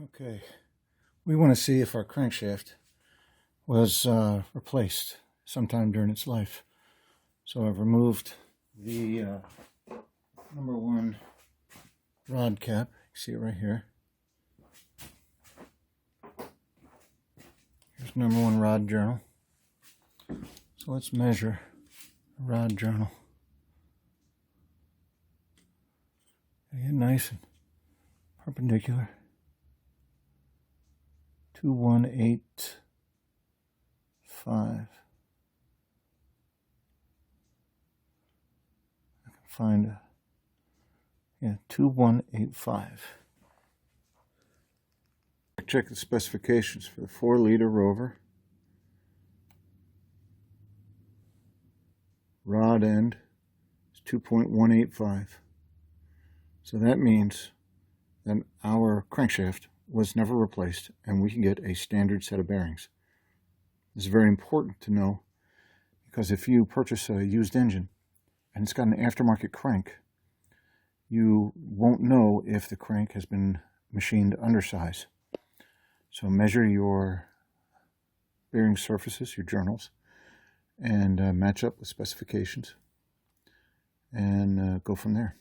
Okay, we want to see if our crankshaft was replaced sometime during its life. So I've removed the number one rod cap. You see it right here. Here's number one rod journal. So let's measure the rod journal. Get nice and perpendicular. 2185. I can find 2185. Check the specifications for the 4-liter Rover. Rod end is 2.185. So that means that our crankshaft was never replaced and we can get a standard set of bearings. This is very important to know, because if you purchase a used engine and it's got an aftermarket crank, you won't know if the crank has been machined undersize. So measure your bearing surfaces, your journals, and match up with specifications and go from there.